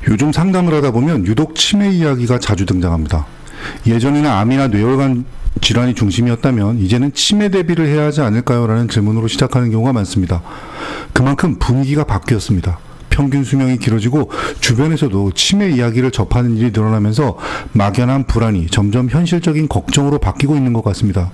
요즘 상담을 하다 보면 유독 치매 이야기가 자주 등장합니다. 예전에는 암이나 뇌혈관 질환이 중심이었다면 이제는 치매 대비를 해야 하지 않을까요? 라는 질문으로 시작하는 경우가 많습니다. 그만큼 분위기가 바뀌었습니다. 평균 수명이 길어지고 주변에서도 치매 이야기를 접하는 일이 늘어나면서 막연한 불안이 점점 현실적인 걱정으로 바뀌고 있는 것 같습니다.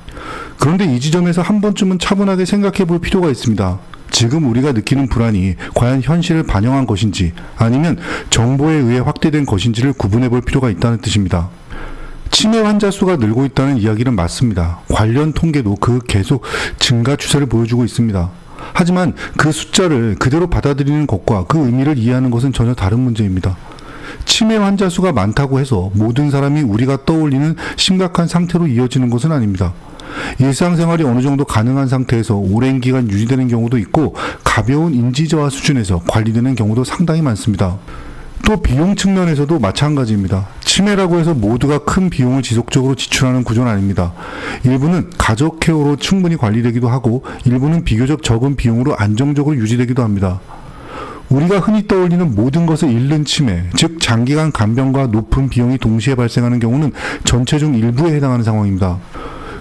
그런데 이 지점에서 한 번쯤은 차분하게 생각해 볼 필요가 있습니다. 지금 우리가 느끼는 불안이 과연 현실을 반영한 것인지 아니면 정보에 의해 확대된 것인지를 구분해 볼 필요가 있다는 뜻입니다. 치매 환자 수가 늘고 있다는 이야기는 맞습니다. 관련 통계도 계속 증가 추세를 보여주고 있습니다. 하지만 그 숫자를 그대로 받아들이는 것과 그 의미를 이해하는 것은 전혀 다른 문제입니다. 치매 환자 수가 많다고 해서 모든 사람이 우리가 떠올리는 심각한 상태로 이어지는 것은 아닙니다. 일상생활이 어느 정도 가능한 상태에서 오랜 기간 유지되는 경우도 있고 가벼운 인지저하 수준에서 관리되는 경우도 상당히 많습니다. 또 비용 측면에서도 마찬가지입니다. 치매라고 해서 모두가 큰 비용을 지속적으로 지출하는 구조는 아닙니다. 일부는 가족 케어로 충분히 관리되기도 하고 일부는 비교적 적은 비용으로 안정적으로 유지되기도 합니다. 우리가 흔히 떠올리는 모든 것을 잃는 치매, 즉 장기간 간병과 높은 비용이 동시에 발생하는 경우는 전체 중 일부에 해당하는 상황입니다.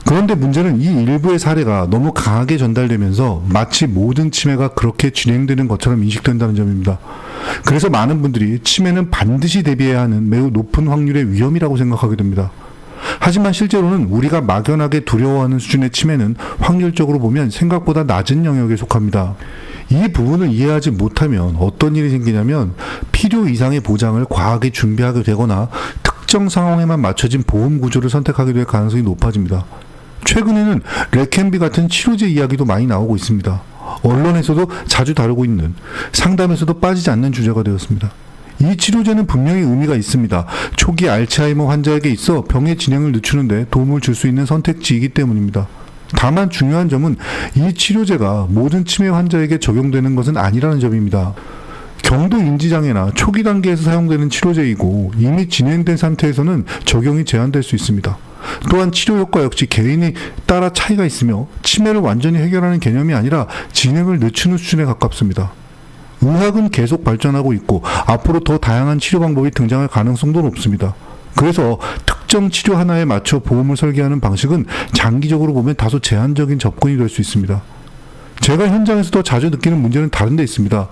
그런데 문제는 이 일부의 사례가 너무 강하게 전달되면서 마치 모든 치매가 그렇게 진행되는 것처럼 인식된다는 점입니다. 그래서 많은 분들이 치매는 반드시 대비해야 하는 매우 높은 확률의 위험이라고 생각하게 됩니다. 하지만 실제로는 우리가 막연하게 두려워하는 수준의 치매는 확률적으로 보면 생각보다 낮은 영역에 속합니다. 이 부분을 이해하지 못하면 어떤 일이 생기냐면 필요 이상의 보장을 과하게 준비하게 되거나 특정 상황에만 맞춰진 보험 구조를 선택하게 될 가능성이 높아집니다. 최근에는 레켄비 같은 치료제 이야기도 많이 나오고 있습니다. 언론에서도 자주 다루고 있는, 상담에서도 빠지지 않는 주제가 되었습니다. 이 치료제는 분명히 의미가 있습니다. 초기 알츠하이머 환자에게 있어 병의 진행을 늦추는데 도움을 줄 수 있는 선택지이기 때문입니다. 다만 중요한 점은 이 치료제가 모든 치매 환자에게 적용되는 것은 아니라는 점입니다. 경도 인지장애나 초기 단계에서 사용되는 치료제이고 이미 진행된 상태에서는 적용이 제한될 수 있습니다. 또한 치료 효과 역시 개인에 따라 차이가 있으며 치매를 완전히 해결하는 개념이 아니라 진행을 늦추는 수준에 가깝습니다. 의학은 계속 발전하고 있고 앞으로 더 다양한 치료 방법이 등장할 가능성도 높습니다. 그래서 특정 치료 하나에 맞춰 보험을 설계하는 방식은 장기적으로 보면 다소 제한적인 접근이 될 수 있습니다. 제가 현장에서 더 자주 느끼는 문제는 다른 데 있습니다.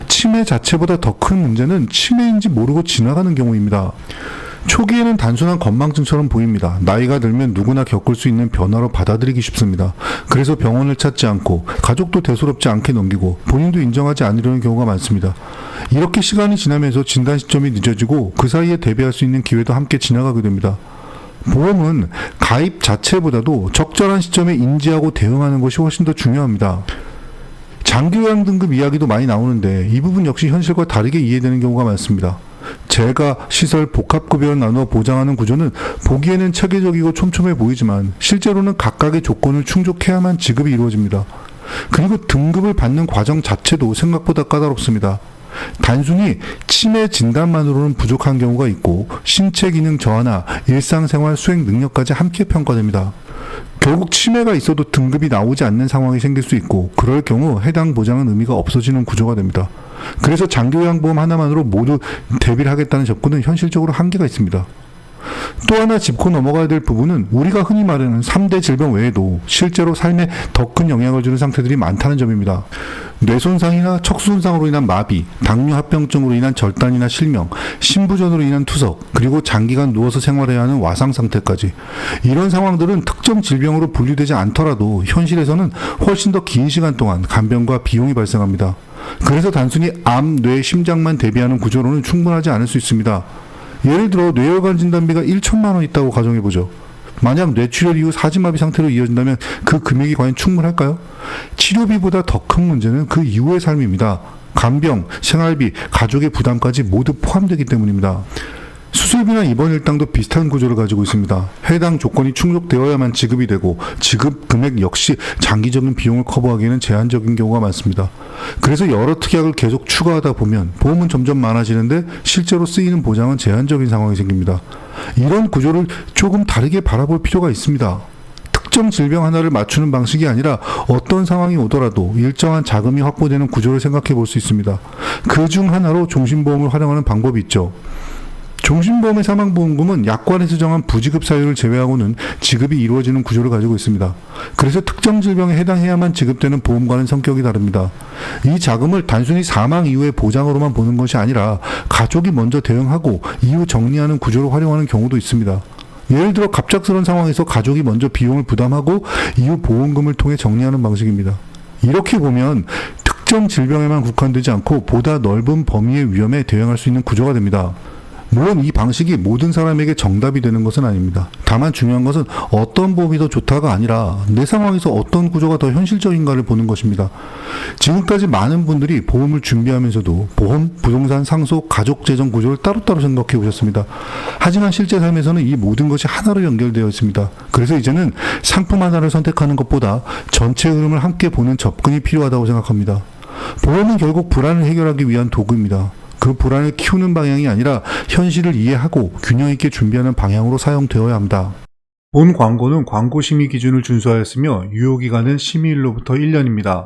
치매 자체보다 더 큰 문제는 치매인지 모르고 지나가는 경우입니다. 초기에는 단순한 건망증처럼 보입니다. 나이가 들면 누구나 겪을 수 있는 변화로 받아들이기 쉽습니다. 그래서 병원을 찾지 않고 가족도 대수롭지 않게 넘기고 본인도 인정하지 않으려는 경우가 많습니다. 이렇게 시간이 지나면서 진단 시점이 늦어지고 그 사이에 대비할 수 있는 기회도 함께 지나가게 됩니다. 보험은 가입 자체보다도 적절한 시점에 인지하고 대응하는 것이 훨씬 더 중요합니다. 장기요양 등급 이야기도 많이 나오는데 이 부분 역시 현실과 다르게 이해되는 경우가 많습니다. 재가, 시설, 복합급여를 나누어 보장하는 구조는 보기에는 체계적이고 촘촘해 보이지만 실제로는 각각의 조건을 충족해야만 지급이 이루어집니다. 그리고 등급을 받는 과정 자체도 생각보다 까다롭습니다. 단순히 치매 진단만으로는 부족한 경우가 있고 신체 기능 저하나 일상생활 수행 능력까지 함께 평가됩니다. 결국 치매가 있어도 등급이 나오지 않는 상황이 생길 수 있고 그럴 경우 해당 보장은 의미가 없어지는 구조가 됩니다. 그래서 장기요양보험 하나만으로 모두 대비를 하겠다는 접근은 현실적으로 한계가 있습니다. 또 하나 짚고 넘어가야 될 부분은 우리가 흔히 말하는 3대 질병 외에도 실제로 삶에 더 큰 영향을 주는 상태들이 많다는 점입니다. 뇌손상이나 척수손상으로 인한 마비, 당뇨합병증으로 인한 절단이나 실명, 심부전으로 인한 투석, 그리고 장기간 누워서 생활해야 하는 와상 상태까지 이런 상황들은 특정 질병으로 분류되지 않더라도 현실에서는 훨씬 더 긴 시간 동안 간병과 비용이 발생합니다. 그래서 단순히 암, 뇌, 심장만 대비하는 구조로는 충분하지 않을 수 있습니다. 예를 들어 뇌혈관 진단비가 1천만 원 있다고 가정해보죠. 만약 뇌출혈 이후 사지마비 상태로 이어진다면 그 금액이 과연 충분할까요? 치료비보다 더 큰 문제는 그 이후의 삶입니다. 간병, 생활비, 가족의 부담까지 모두 포함되기 때문입니다. 수술비나 입원 일당도 비슷한 구조를 가지고 있습니다. 해당 조건이 충족되어야만 지급이 되고 지급 금액 역시 장기적인 비용을 커버하기에는 제한적인 경우가 많습니다. 그래서 여러 특약을 계속 추가하다 보면 보험은 점점 많아지는데 실제로 쓰이는 보장은 제한적인 상황이 생깁니다. 이런 구조를 조금 다르게 바라볼 필요가 있습니다. 특정 질병 하나를 맞추는 방식이 아니라 어떤 상황이 오더라도 일정한 자금이 확보되는 구조를 생각해 볼 수 있습니다. 그 중 하나로 종신보험을 활용하는 방법이 있죠. 종신보험의 사망보험금은 약관에서 정한 부지급 사유를 제외하고는 지급이 이루어지는 구조를 가지고 있습니다. 그래서 특정 질병에 해당해야만 지급되는 보험과는 성격이 다릅니다. 이 자금을 단순히 사망 이후의 보장으로만 보는 것이 아니라 가족이 먼저 대응하고 이후 정리하는 구조로 활용하는 경우도 있습니다. 예를 들어 갑작스러운 상황에서 가족이 먼저 비용을 부담하고 이후 보험금을 통해 정리하는 방식입니다. 이렇게 보면 특정 질병에만 국한되지 않고 보다 넓은 범위의 위험에 대응할 수 있는 구조가 됩니다. 물론 이 방식이 모든 사람에게 정답이 되는 것은 아닙니다. 다만 중요한 것은 어떤 보험이 더 좋다가 아니라 내 상황에서 어떤 구조가 더 현실적인가를 보는 것입니다. 지금까지 많은 분들이 보험을 준비하면서도 보험, 부동산, 상속, 가족재정 구조를 따로따로 생각해 오셨습니다. 하지만 실제 삶에서는 이 모든 것이 하나로 연결되어 있습니다. 그래서 이제는 상품 하나를 선택하는 것보다 전체 흐름을 함께 보는 접근이 필요하다고 생각합니다. 보험은 결국 불안을 해결하기 위한 도구입니다. 그 불안을 키우는 방향이 아니라 현실을 이해하고 균형 있게 준비하는 방향으로 사용되어야 합니다. 본 광고는 광고 심의 기준을 준수하였으며 유효기간은 심의일로부터 1년입니다.